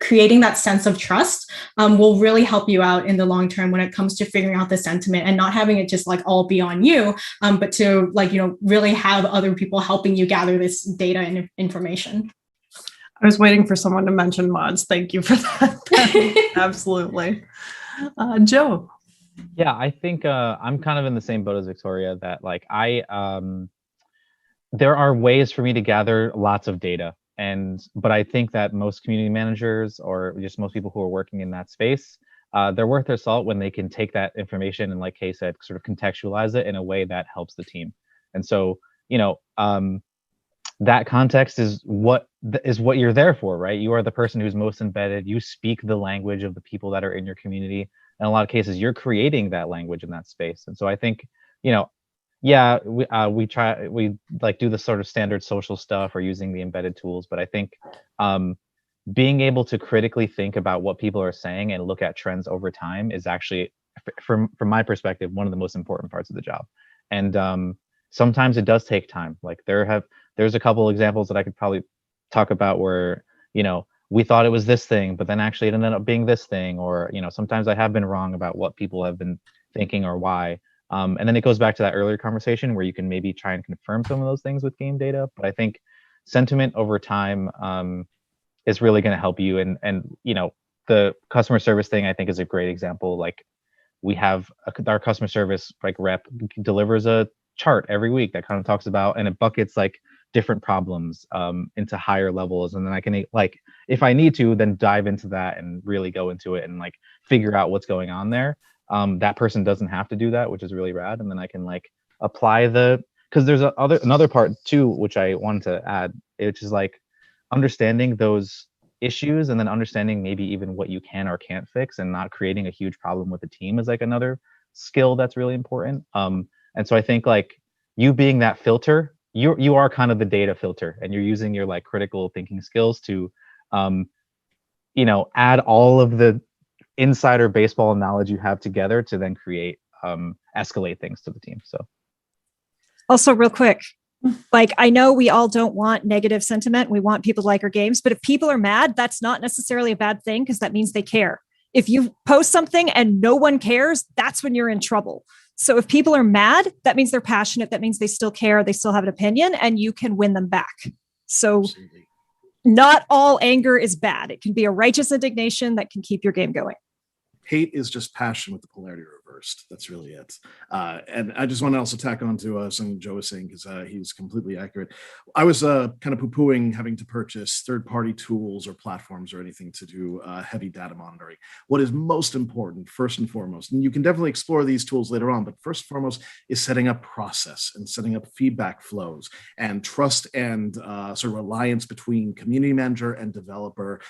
creating that sense of trust will really help you out in the long term when it comes to figuring out the sentiment, and not having it just like all be on you, but to like, really have other people helping you gather this data and information. I was waiting for someone to mention mods. Thank you for that. Absolutely. Joe. Yeah, I think I'm kind of in the same boat as Victoria, that like there are ways for me to gather lots of data. But I think that most community managers or just most people who are working in that space, they're worth their salt when they can take that information and, like Kay said, sort of contextualize it in a way that helps the team. And so, that context is what you're there for, right? You are the person who's most embedded. You speak the language of the people that are in your community. In a lot of cases, you're creating that language in that space. And so I think, yeah, we do the sort of standard social stuff or using the embedded tools, but I think being able to critically think about what people are saying and look at trends over time is actually, from my perspective, one of the most important parts of the job. And sometimes it does take time. Like there's a couple examples that I could probably talk about where, we thought it was this thing, but then actually it ended up being this thing, or, sometimes I have been wrong about what people have been thinking or why. And then it goes back to that earlier conversation where you can maybe try and confirm some of those things with game data. But I think sentiment over time is really going to help you. And the customer service thing, I think, is a great example. Like we have our customer service rep delivers a chart every week that kind of talks about, and it buckets different problems into higher levels. And then I can, if I need to, then dive into that and really go into it and figure out what's going on there. That person doesn't have to do that, which is really rad. And then I can apply because there's another part too, which I wanted to add, which is understanding those issues and then understanding maybe even what you can or can't fix and not creating a huge problem with the team is another skill that's really important. And so I think you being that filter, you are kind of the data filter, and you're using your critical thinking skills to add all of the insider baseball knowledge you have together to then create escalate things to the team. So also real quick, I know we all don't want negative sentiment. We want people to like our games, but if people are mad, that's not necessarily a bad thing, because that means they care. If you post something and no one cares, that's when you're in trouble. So if people are mad, that means they're passionate. That means they still care. They still have an opinion, and you can win them back. So absolutely. Not all anger is bad. It can be a righteous indignation that can keep your game going. Hate is just passion with the polarity reversed. That's really it. And I just want to also tack on to something Joe was saying, because he's completely accurate. I was kind of poo-pooing having to purchase third-party tools or platforms or anything to do heavy data monitoring. What is most important, first and foremost, and you can definitely explore these tools later on, but first and foremost is setting up process and setting up feedback flows and trust and sort of alliance between community manager and developer,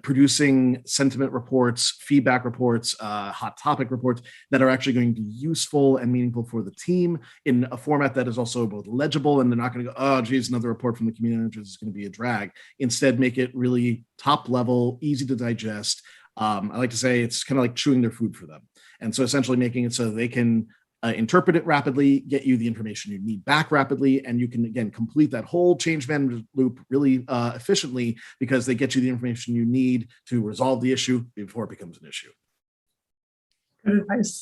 producing sentiment reports, feedback reports, hot topic reports that are actually going to be useful and meaningful for the team in a format that is also both legible, and they're not going to go, oh, geez, another report from the community managers is going to be a drag. Instead, make it really top level, easy to digest. I like to say it's kind of like chewing their food for them. And so essentially making it so they can interpret it rapidly, get you the information you need back rapidly, and you can, again, complete that whole change management loop really efficiently, because they get you the information you need to resolve the issue before it becomes an issue. Good advice.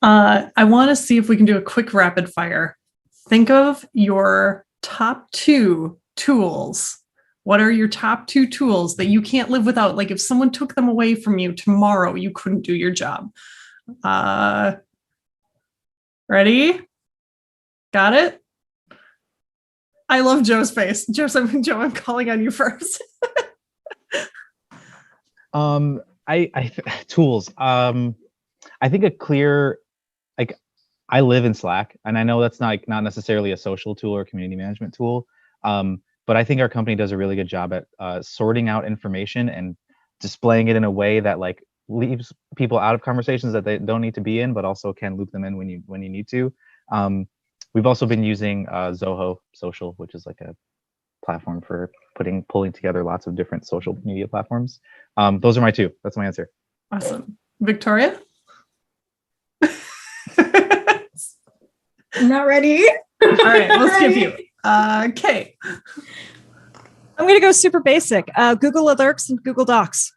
I want to see if we can do a quick rapid fire. Think of your top 2 tools. What are your top 2 tools that you can't live without? If someone took them away from you tomorrow, you couldn't do your job. Ready? Got it? I love Joe's face. Joe, I'm calling on you first. Tools. I think a clear, I live in Slack, and I know that's not necessarily a social tool or community management tool, but I think our company does a really good job at sorting out information and displaying it in a way that leaves people out of conversations that they don't need to be in, but also can loop them in when you need to. We've also been using Zoho Social, which is a platform for pulling together lots of different social media platforms. Those are my 2. That's my answer. Awesome. Victoria? I'm not ready. All right, we'll skip you. Kay. I'm going to go super basic. Google Alerts and Google Docs.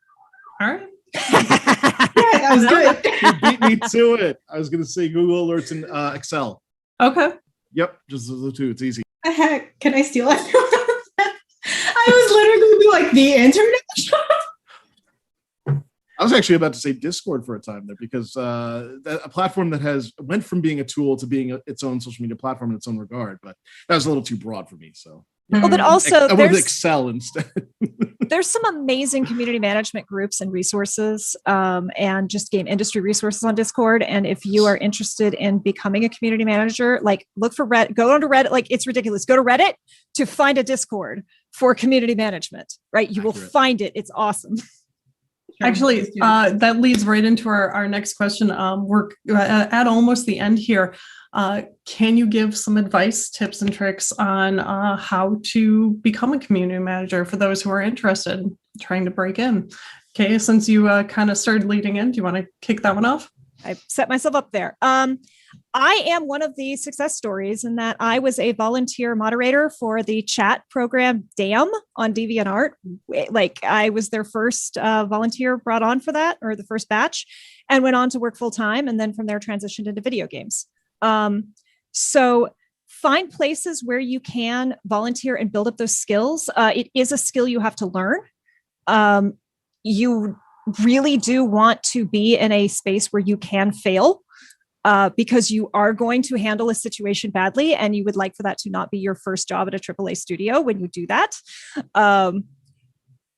All right. Yeah, that was good. You beat me to it. I was going to say Google Alerts and Excel. Okay. Yep, just the 2. It's easy. Heck, can I steal it? I was literally going to be the internet. I was actually about to say Discord for a time there, because a platform that went from being a tool to being its own social media platform in its own regard, but that was a little too broad for me. So, well, but also I went with Excel instead. There's some amazing community management groups and resources, and just game industry resources on Discord. And if you are interested in becoming a community manager, like look for Reddit, go onto Reddit. Like it's ridiculous. Go to Reddit to find a Discord for community management, right? You will find it. It's awesome. Actually, that leads right into our next question. We're at almost the end here. Can you give some advice, tips, and tricks on how to become a community manager for those who are interested in trying to break in? Okay, since you kind of started leading in, do you want to kick that one off? I set myself up there. I am one of the success stories in that I was a volunteer moderator for the chat program DAM on DeviantArt. Like I was their first volunteer brought on for that, or the first batch, and went on to work full time. And then from there transitioned into video games. So find places where you can volunteer and build up those skills. It is a skill you have to learn. You really do want to be in a space where you can fail, because you are going to handle a situation badly, and you would like for that to not be your first job at a AAA studio when you do that.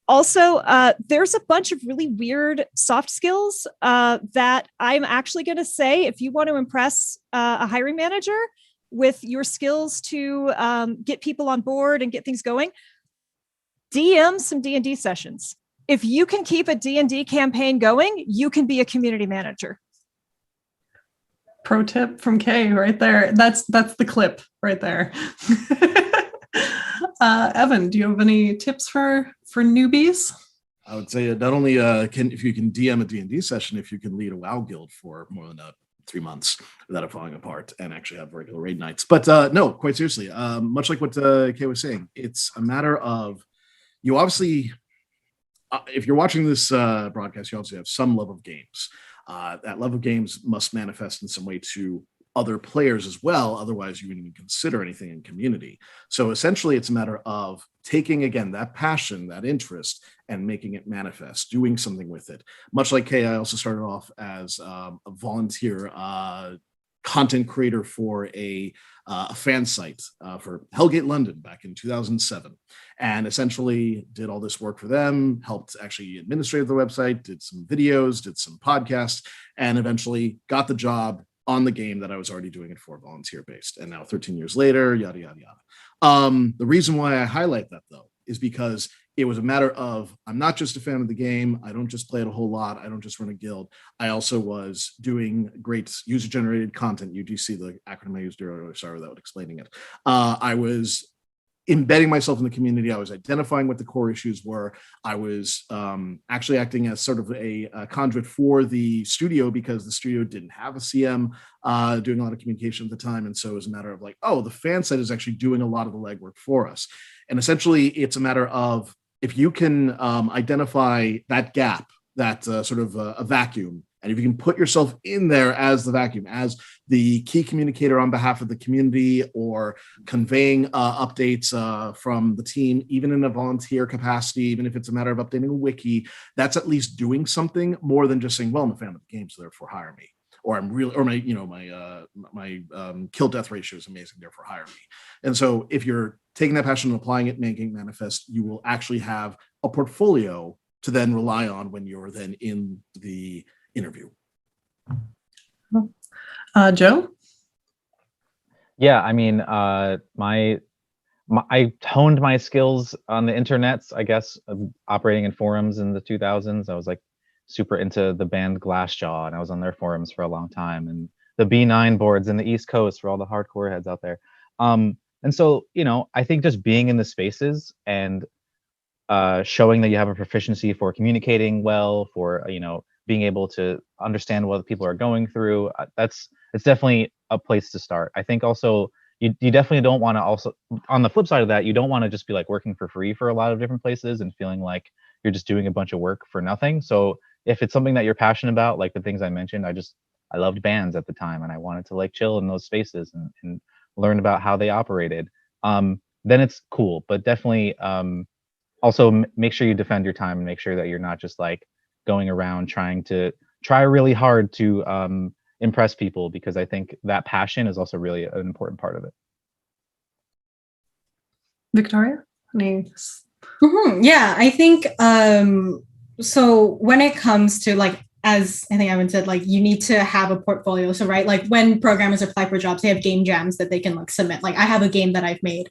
Also, there's a bunch of really weird soft skills that I'm actually going to say, if you want to impress a hiring manager with your skills to get people on board and get things going, DM some D&D sessions. If you can keep a D&D campaign going, you can be a community manager. Pro tip from Kay right there. That's the clip right there. Evan, do you have any tips for newbies? I would say not only if you can DM a D&D session, if you can lead a WoW guild for more than 3 months without it falling apart and actually have regular raid nights. But no, quite seriously, much like what Kay was saying, it's a matter of you obviously, if you're watching this broadcast, you obviously have some love of games. That love of games must manifest in some way to other players as well. Otherwise, you wouldn't even consider anything in community. So essentially, it's a matter of taking, again, that passion, that interest, and making it manifest, doing something with it. Much like Kay, I also started off as a volunteer content creator for a fan site for Hellgate London back in 2007, and essentially did all this work for them, helped actually administrate the website, did some videos, did some podcasts, and eventually got the job on the game that I was already doing it for, volunteer based. And now 13 years later, yada, yada, yada. The reason why I highlight that though, is because it was a matter of, I'm not just a fan of the game. I don't just play it a whole lot. I don't just run a guild. I also was doing great user-generated content, UGC, the acronym I used earlier, sorry, without explaining it. I was embedding myself in the community. I was identifying what the core issues were. I was actually acting as sort of a conduit for the studio, because the studio didn't have a CM doing a lot of communication at the time. And so it was a matter of like, oh, the fan site is actually doing a lot of the legwork for us. And essentially, it's a matter of, if you can identify that gap, that sort of a vacuum, and if you can put yourself in there as the vacuum, as the key communicator on behalf of the community, or conveying updates from the team, even in a volunteer capacity, even if it's a matter of updating a wiki, that's at least doing something more than just saying, well, I'm a fan of the game, so therefore hire me. Or I'm really, or my kill death ratio is amazing, therefore hire me. And so if you're taking that passion and applying it, making it manifest, you will actually have a portfolio to then rely on when you're then in the interview. Joe? Yeah, I mean, I honed my skills on the internets, I guess, operating in forums in the 2000s. I was like super into the band Glassjaw, and I was on their forums for a long time, and the B9 boards in the East Coast for all the hardcore heads out there. And so, I think just being in the spaces and showing that you have a proficiency for communicating well, for, being able to understand what people are going through, it's definitely a place to start. I think also you definitely don't want to, also on the flip side of that, you don't want to just be like working for free for a lot of different places and feeling like you're just doing a bunch of work for nothing. So if it's something that you're passionate about, like the things I mentioned, I loved bands at the time, and I wanted to like chill in those spaces and learn about how they operated. Then it's cool, but definitely also make sure you defend your time and make sure that you're not just like going around trying really hard to impress people, because I think that passion is also really an important part of it. Victoria? Yeah, I think so when it comes to like, as I think Evan said, like you need to have a portfolio. So right, like when programmers apply for jobs, they have game jams that they can like submit. Like I have a game that I've made.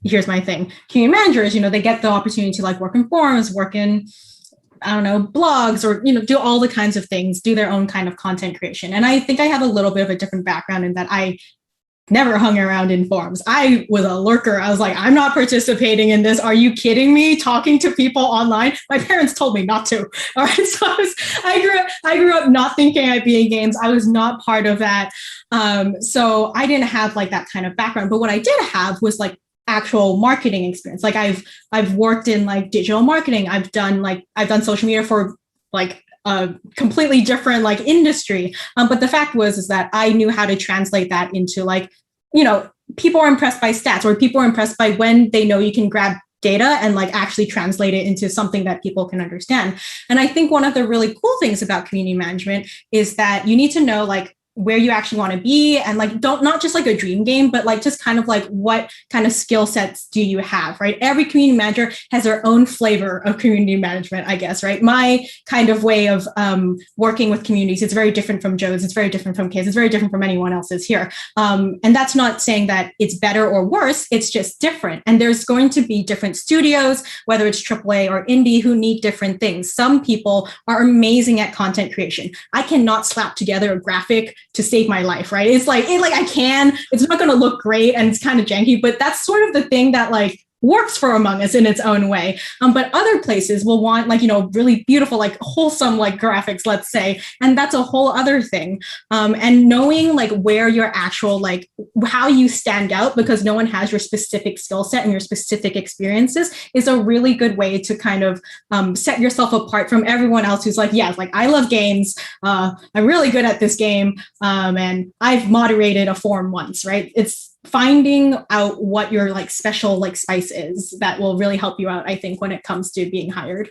Here's my thing. Community managers, they get the opportunity to like work in forums, work in, I don't know, blogs, or, do all the kinds of things, do their own kind of content creation. And I think I have a little bit of a different background in that I never hung around in forums. I was a lurker. I was like, I'm not participating in this. Are you kidding me? Talking to people online? My parents told me not to. All right. So I grew up not thinking I'd be in games. I was not part of that. So I didn't have like that kind of background. But what I did have was like actual marketing experience. Like I've worked in like digital marketing. I've done social media for like a completely different like industry. But the fact is that I knew how to translate that into like, people are impressed by stats, or people are impressed by when they know you can grab data and like actually translate it into something that people can understand. And I think one of the really cool things about community management is that you need to know like where you actually want to be, and like not just like a dream game, but like just kind of like what kind of skill sets do you have, right? Every community manager has their own flavor of community management, I guess, right? My kind of way of working with communities, it's very different from Joe's, it's very different from Kay's, it's very different from anyone else's here. And that's not saying that it's better or worse, it's just different. And there's going to be different studios, whether it's AAA or indie, who need different things. Some people are amazing at content creation. I cannot slap together a graphic to save my life, right? It's like I can, it's not going to look great and it's kind of janky, but that's sort of the thing that like works for Among Us in its own way. But other places will want like, really beautiful, like wholesome, like graphics, let's say. And that's a whole other thing. And knowing like where your actual, like how you stand out, because no one has your specific skill set and your specific experiences, is a really good way to kind of set yourself apart from everyone else who's like, yeah, like I love games. I'm really good at this game. And I've moderated a forum once, right? It's finding out what your like special like spice is that will really help you out, I think, when it comes to being hired.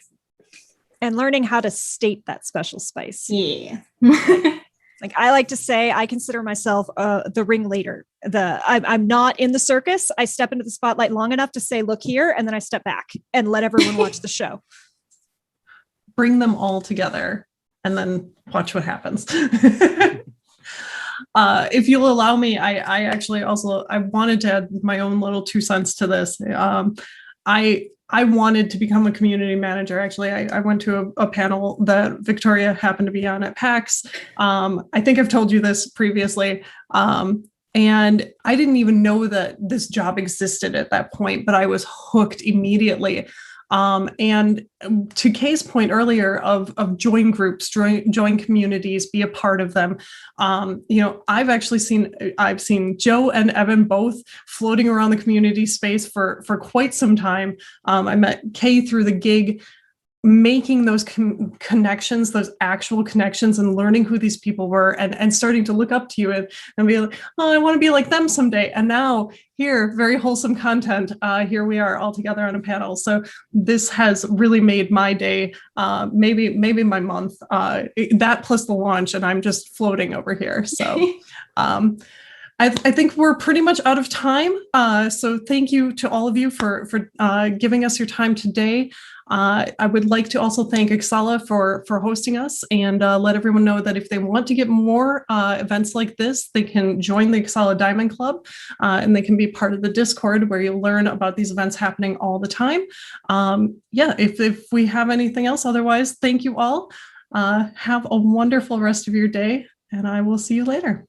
And learning how to state that special spice. Yeah. Like I like to say, I consider myself the ringleader. I'm not in the circus. I step into the spotlight long enough to say, look here, and then I step back and let everyone watch the show. Bring them all together and then watch what happens. If you'll allow me, I actually also, I wanted to add my own little 2 cents to this. I wanted to become a community manager. Actually, I went to a panel that Victoria happened to be on at PAX. I think I've told you this previously. And I didn't even know that this job existed at that point, but I was hooked immediately. And to Kay's point earlier of join groups, join communities, be a part of them. I've seen Joe and Evan both floating around the community space for quite some time. I met Kay through the gig, making those connections, those actual connections, and learning who these people were, and starting to look up to you and be like, oh, I want to be like them someday. And now here, very wholesome content. Here we are all together on a panel. So this has really made my day, maybe my month, that plus the launch, and I'm just floating over here. So I think we're pretty much out of time. So thank you to all of you for giving us your time today. I would like to also thank Xsolla for hosting us, and let everyone know that if they want to get more events like this, they can join the Xsolla Diamond Club, and they can be part of the Discord where you learn about these events happening all the time. If we have anything else, otherwise, thank you all. Have a wonderful rest of your day, and I will see you later.